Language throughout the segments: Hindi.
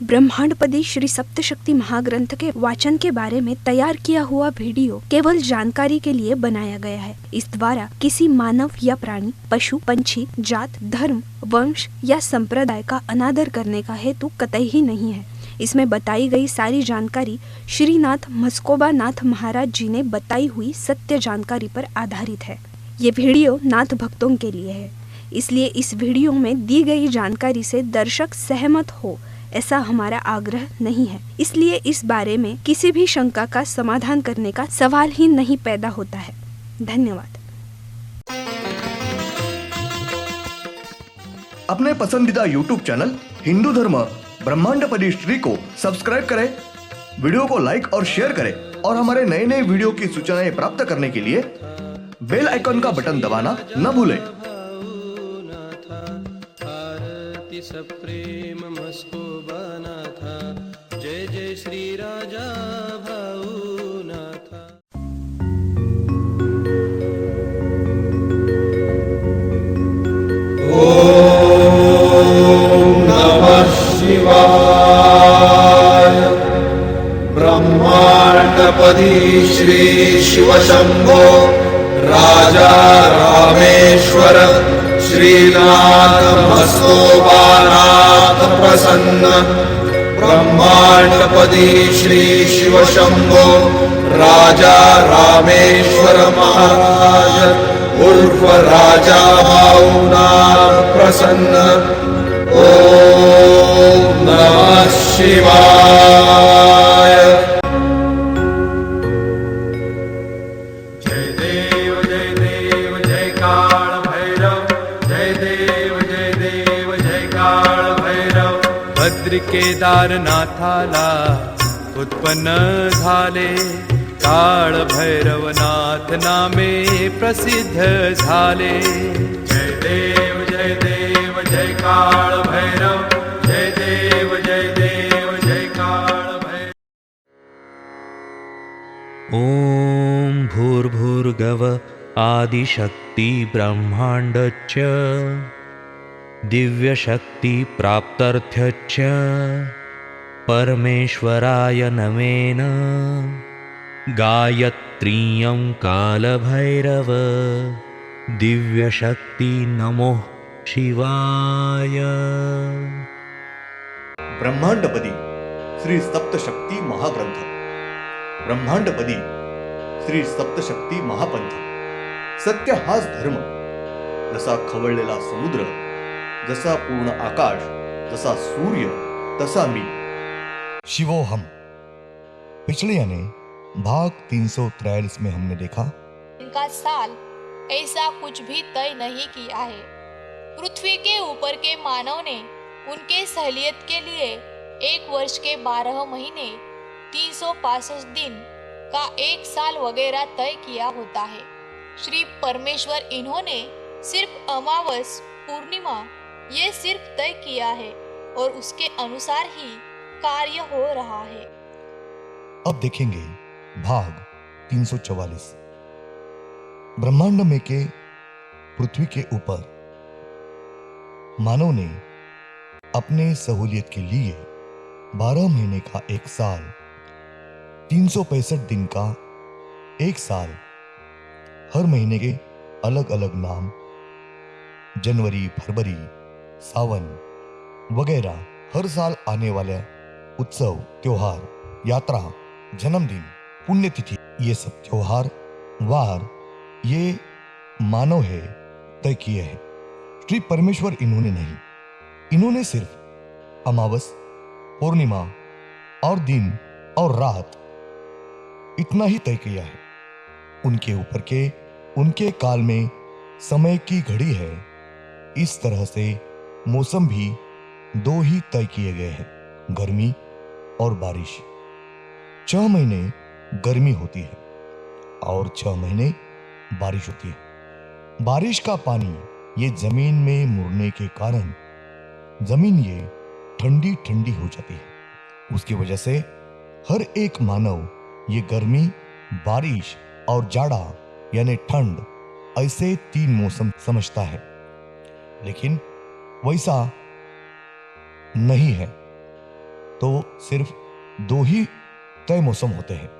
ब्रह्मांडपदी श्री सप्तशक्ति महाग्रंथ के वाचन के बारे में तैयार किया हुआ वीडियो केवल जानकारी के लिए बनाया गया है। इस द्वारा किसी मानव या प्राणी, पशु, पंछी, जात, धर्म, वंश या संप्रदाय का अनादर करने का हेतु कतई ही नहीं है। इसमें बताई गई सारी जानकारी श्रीनाथ मस्कोबा नाथ महाराज जी ने बताई हुई सत्य जानकारी पर आधारित है। ये वीडियो नाथ भक्तों के लिए है, इसलिए इस वीडियो में दी गई जानकारी से दर्शक सहमत हो ऐसा हमारा आग्रह नहीं है। इसलिए इस बारे में किसी भी शंका का समाधान करने का सवाल ही नहीं पैदा होता है। धन्यवाद। अपने पसंदीदा YouTube चैनल हिंदू धर्म ब्रह्मांडपदी श्री को सब्सक्राइब करें, वीडियो को लाइक और शेयर करें और हमारे नए नए वीडियो की सूचनाएं प्राप्त करने के लिए बेल आइकन का बटन दबाना न भूलें। प्रेम मस्कोबा नाथा, जय जय श्री राजा भाऊ नाथा। ओम नमः शिवाय। ब्रह्मांडपदी श्री शिव शंभो राजा रामेश्वर श्रीनाथ मस्कोबानाथ प्रसन्न। ब्रह्मांडपदी श्री शिव शंभो राजा रामेश्वर महाराज उर्फ राजा भाऊनाथ प्रसन्न। ओम नमः शिवाय। जय देव जय देव जय काल भैरव, जय देव जय काल भैरव। भद्र केदारनाथाला उत्पन्न झाले, काळ भैरवनाथ नामे प्रसिद्ध झाले। जय देव जय काल भैरव, जय देव जय काल भैरव। ओम भूर्भुर्गव आदिशक्ति ब्रह्मांडच्च दिव्यशक्ति प्राप्त्यर्थ्यच्च परमेश्वराय नमेन। गायत्रीयं कालभैरव दिव्यशक्ति नमो शिवाय। ब्रह्मांडपदी श्री सप्तशक्ती महाग्रंथ, ब्रह्मांडपदी श्री सप्तशक्ती महापंथ। सत्य हाच धर्म, जसा खवळलेला समुद्र, जसा पूर्ण आकाश, जसा सूर्य, तसा मी। शिवोहम। पिछले यानी भाग 343 में हमने देखा इनका साल ऐसा कुछ भी तय नहीं किया है। पृथ्वी के ऊपर के मानव ने उनके सहलियत के लिए 1 वर्ष के 12 महीने 365 दिन का 1 साल वगैरह तय किया होता है। श्री परमेश्वर इन्होंने सिर्फ अमावस, पूर्णिमा ये सिर्फ तय किया है और उसके अनुसार ही कार्य हो रहा है। अब देखेंगे भाग 344। ब्रह्मांड में के पृथ्वी के ऊपर मानव ने अपने सहूलियत के लिए 12 महीने का 1 साल, 365 दिन का 1 साल, हर महीने के अलग अलग नाम, जनवरी, फरवरी, सावन वगैरह, हर साल आने वाले उत्सव, त्योहार, यात्रा, जन्मदिन, पुण्यतिथि, ये सब त्योहार वार ये मानव है तय किए हैं। श्री परमेश्वर इन्होंने नहीं, इन्होंने सिर्फ अमावस, पूर्णिमा और दिन और रात इतना ही तय किया है। उनके ऊपर के उनके काल में समय की घड़ी है। इस तरह से मौसम भी 2 ही तय किए गए हैं, गर्मी और बारिश। 6 महीने गर्मी होती है और 6 महीने बारिश होती है। बारिश का पानी ये जमीन में मुड़ने के कारण जमीन ये ठंडी ठंडी हो जाती है। उसकी वजह से हर एक मानव ये गर्मी, बारिश और जाड़ा यानी ठंड ऐसे 3 मौसम समझता है, लेकिन वैसा नहीं है। तो सिर्फ 2 ही तय मौसम होते हैं,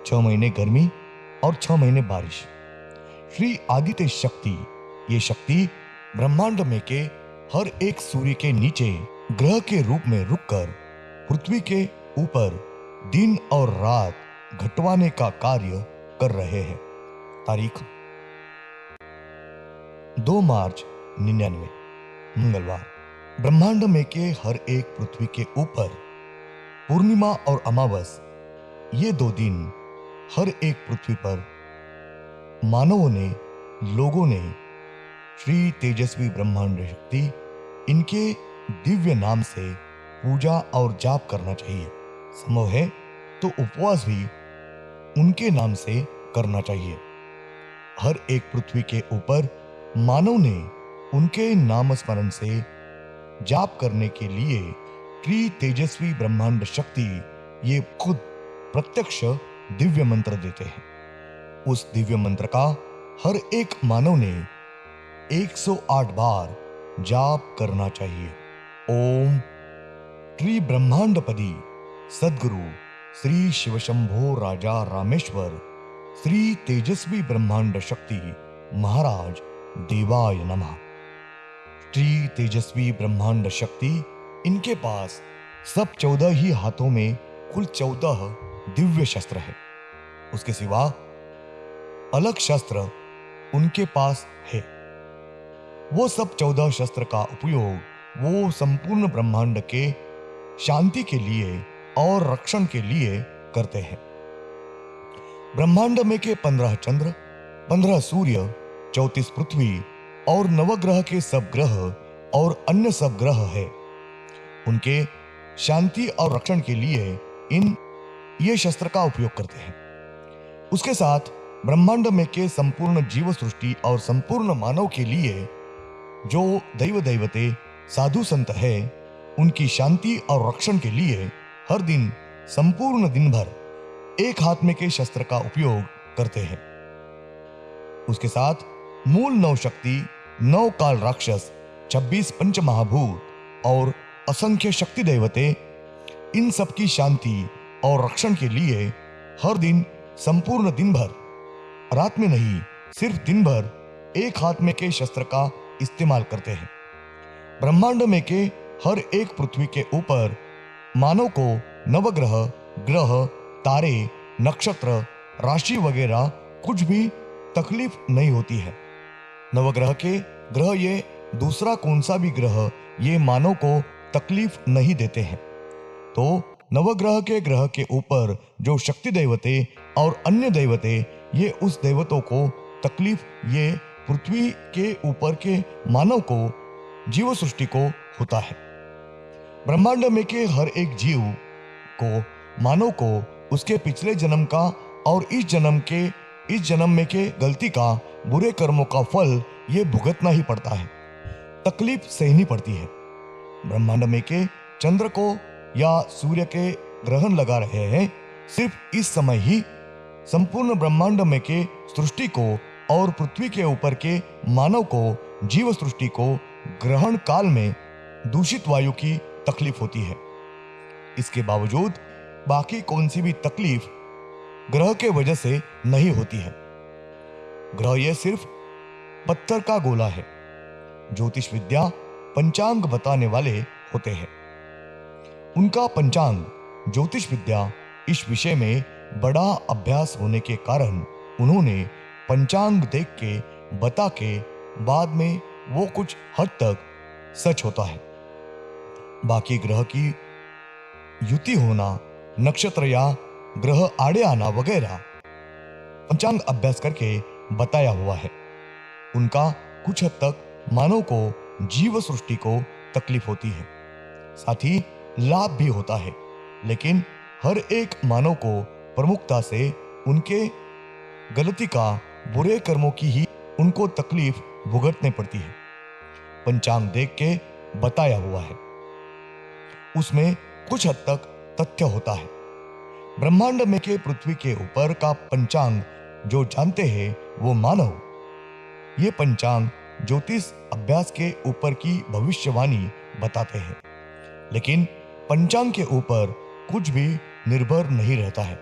6 महीने गर्मी और 6 महीने बारिश। श्री आदित्य शक्ति, ये शक्ति ब्रह्मांड में के हर एक सूर्य के नीचे ग्रह के रूप में रुककर पृथ्वी के ऊपर दिन और रात घटवाने का कार्य कर रहे हैं। तारीख 2 मार्च 99, मंगलवार। ब्रह्मांड में के हर एक पृथ्वी के ऊपर पूर्णिमा और अमावस, ये 2 दिन हर एक पृथ्वी पर मानवों ने, लोगों ने श्री तेजस्वी ब्रह्मांड शक्ति, इनके दिव्य नाम से पूजा और जाप करना चाहिए। संभव है तो उपवास भी उनके नाम से करना चाहिए। हर एक पृथ्वी के ऊपर मानव ने उनके नाम स्मरण से जाप करने के लिए श्री तेजस्वी ब्रह्मांड शक्ति, ये खुद प्रत्यक्ष दिव्य मंत्र देते हैं। उस दिव्य मंत्र का हर एक मानव ने 108 बार जाप करना चाहिए। ओम श्री ब्रह्मांडपति सद्गुरु श्री शिवशंभो राजा रामेश्वर श्री तेजस्वी ब्रह्मांड शक्ति महाराज देवाय नमः। श्री तेजस्वी ब्रह्मांड शक्ति, इनके पास सब 14 ही हाथों में कुल 14 दिव्य शस्त्र है। उसके सिवा अलग शस्त्र उनके पास है। वो सब 14 शस्त्र का उपयोग वो संपूर्ण ब्रह्मांड के शांति के लिए और रक्षण के लिए करते हैं। ब्रह्मांड में के 15 चंद्र, 15 सूर्य, 34 पृथ्वी और नवग्रह के सब ग्रह और अन्य सब ग्रह है। उनके शांति और रक्षण के लिए ये शस्त्र का उपयोग करते हैं। उसके साथ ब्रह्मांड में के संपूर्ण जीव सृष्टि और संपूर्ण मानव के लिए जो दैव दैवते साधु संत है, उनकी शांति और रक्षण के लिए हर दिन संपूर्ण दिन भर एक हाथ में के शस्त्र का उपयोग करते हैं। उसके साथ मूल 9 शक्ति, 9 काल राक्षस, 26 पंच महाभूत और असंख्य शक्ति दैवते, इन सब की शांति और रक्षण के लिए हर दिन संपूर्ण दिन भर, रात में नहीं सिर्फ दिन भर एक हाथ में के शस्त्र का इस्तेमाल करते हैं। ब्रह्मांड में के हर एक पृथ्वी के ऊपर मानव को नवग्रह, ग्रह, तारे, नक्षत्र, राशि वगैरह कुछ भी तकलीफ नहीं होती है। नवग्रह के ग्रह, ये दूसरा कौन सा भी ग्रह, ये मानव को तकलीफ नहीं देते हैं। तो नवग्रह के ग्रह के ऊपर जो शक्ति दैवते और अन्य दैवते, ये उस दैवतों को तकलीफ ये पृथ्वी के ऊपर के मानव को, जीव सृष्टि को होता है। ब्रह्मांड में के हर एक जीव को, मानव को उसके पिछले जन्म का और इस जन्म में के गलती का, बुरे कर्मों का फल ये भुगतना ही पड़ता है, तकलीफ सहनी पड़ती है। ब्रह्मांड में के चंद्र को या सूर्य के ग्रहण लगा रहे हैं, सिर्फ इस समय ही संपूर्ण ब्रह्मांड में के सृष्टि को और पृथ्वी के ऊपर के मानव को, जीव सृष्टि को ग्रहण काल में दूषित वायु की तकलीफ होती है। इसके बावजूद बाकी कौन सी भी तकलीफ ग्रह के वजह से नहीं होती है। ग्रह ये सिर्फ पत्थर का गोला है। ज्योतिष विद्या पंचांग बताने वाले होते हैं। उनका पंचांग, ज्योतिष विद्या, इस विषय में बड़ा अभ्यास होने के कारण उन्होंने पंचांग देख के, बता के बाद में वो कुछ हद तक सच होता है। बाकी ग्रह की युति होना, नक्षत्र या ग्रह आड़े आना वगैरह पंचांग अभ्यास करके बताया हुआ है। उनका कुछ हद तक मानव को, जीव सृष्टि को तकलीफ होती है, साथ ही लाभ भी होता है। लेकिन हर एक मानव को प्रमुखता से उनके गलती का, बुरे कर्मों की ही उनको तकलीफ भुगतने पड़ती है। पंचांग देख के बताया हुआ है, उसमें कुछ हद तक तथ्य होता है। ब्रह्मांड में के पृथ्वी के ऊपर का पंचांग जो जानते हैं वो मानव, ये पंचांग ज्योतिष अभ्यास के ऊपर की भविष्यवाणी बताते हैं। लेकिन पंचांग के ऊपर कुछ भी निर्भर नहीं रहता है।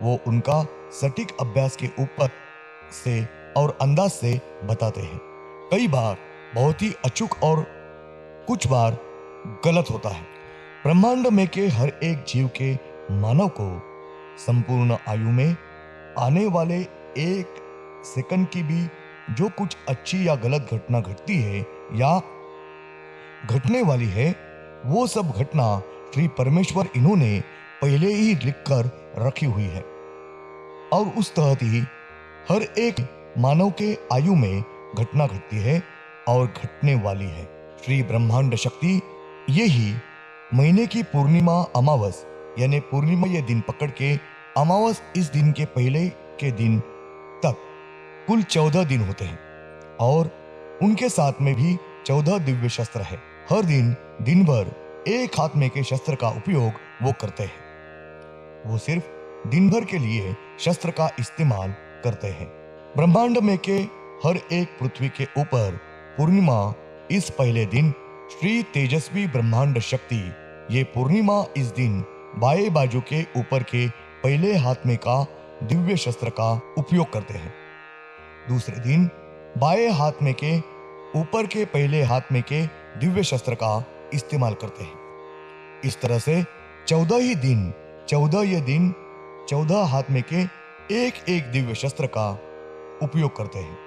वो उनका सटीक अभ्यास के ऊपर से और अंदाज से बताते हैं। कई बार बहुत ही अचूक और कुछ बार गलत होता है। ब्रह्मांड में के हर एक जीव के मानव को संपूर्ण आयु में आने वाले एक सेकंड की भी जो कुछ अच्छी या गलत घटना घटती है या घटने वाली है, वो सब घटना श्री परमेश्वर इन्होंने पहले ही लिखकर रखी हुई है और उस तहत ही हर एक मानव के आयु में घटना घटती है और घटने वाली है। श्री ब्रह्मांड शक्ति यही महीने की पूर्णिमा अमावस यानी पूर्णिमा ये दिन पकड़ के अमावस इस दिन के पहले के दिन तक कुल 14 दिन होते हैं और उनके साथ में भी 14 दिव्य शस्त्र है। हर दिन दिन भर एक हाथ में के शस्त्र का उपयोग वो करते हैं। वो सिर्फ दिन भर के लिए शस्त्र का इस्तेमाल करते हैं। ब्रह्मांड में के हर एक पृथ्वी के ऊपर पूर्णिमा इस पहले दिन श्री तेजस्वी ब्रह्मांड शक्ति ये पूर्णिमा इस दिन बाएं बाजू के ऊपर के पहले हाथ में का दिव्य शस्त्र का उपयोग करते हैं। दूसरे दिन बाएं हाथ में के ऊपर के पहले हाथ में के दिव्य शस्त्र का इस्तेमाल करते हैं। इस तरह से 14 दिन 14 हाथ में के एक एक दिव्य शस्त्र का उपयोग करते हैं।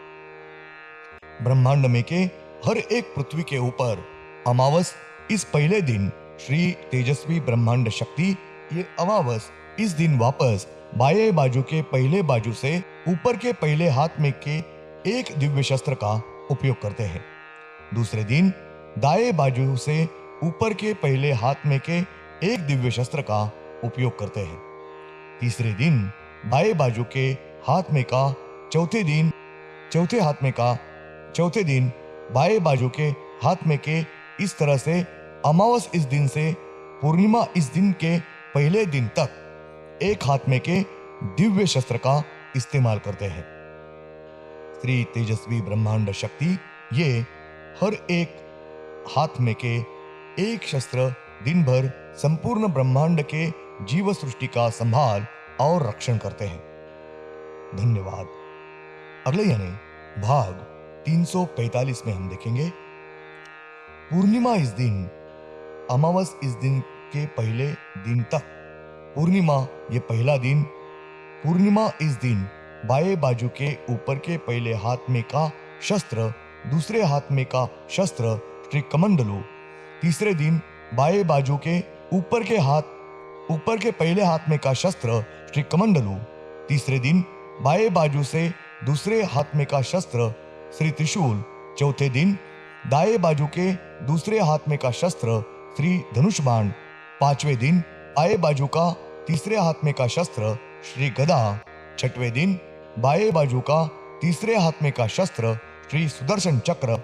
ब्रह्मांड में के हर एक पृथ्वी के ऊपर अमावस इस पहले दिन श्री तेजस्वी ब्रह्मांड शक्ति ये अमावस इस दिन वापस बाएं बाजू के पहले बाजू से ऊपर के पहले हाथ में के एक दिव्य शस्त्र का उपयोग करते हैं। दूसरे दिन दाएं बाजू से ऊपर के पहले हाथ में के एक दिव्य शस्त्र का उपयोग करते हैं। तीसरे दिन बाएं बाजू के हाथ में का चौथे दिन बाएं बाजू के हाथ में के इस तरह से अमावस इस दिन से पूर्णिमा इस दिन के पहले दिन तक एक हाथ में के दिव्य शस्त्र का इस्तेमाल करते हैं। श्री तेजस्वी ब्रह्मांड शक्ति ये हर एक हाथ में के एक शस्त्र दिन भर संपूर्ण ब्रह्मांड के जीव सृष्टि का संभाल और रक्षण करते हैं। धन्यवाद। अगले यानी भाग 345 में हम देखेंगे पूर्णिमा इस दिन अमावस इस दिन के पहले दिन तक। पूर्णिमा ये पहला दिन। पूर्णिमा इस दिन बाएं बाजू के ऊपर के पहले हाथ में का शस्त्र, दूसरे हाथ में का शस्त्र श्री कमंडलू। तीसरे दिन बाएं बाजू के ऊपर के पहले हाथ में का शस्त्र श्री कमंडलू। तीसरे दिन बाएं बाजू से दूसरे हाथ में का शस्त्र श्री त्रिशूल। चौथे दिन दाएं बाजू के दूसरे हाथ में का शस्त्र श्री धनुष बाण। पांचवें दिन बाएं बाजू का तीसरे हाथ में का शस्त्र श्री गदा। छठवें दिन बाएं बाजू का तीसरे हाथ में का शस्त्र श्री सुदर्शन चक्र।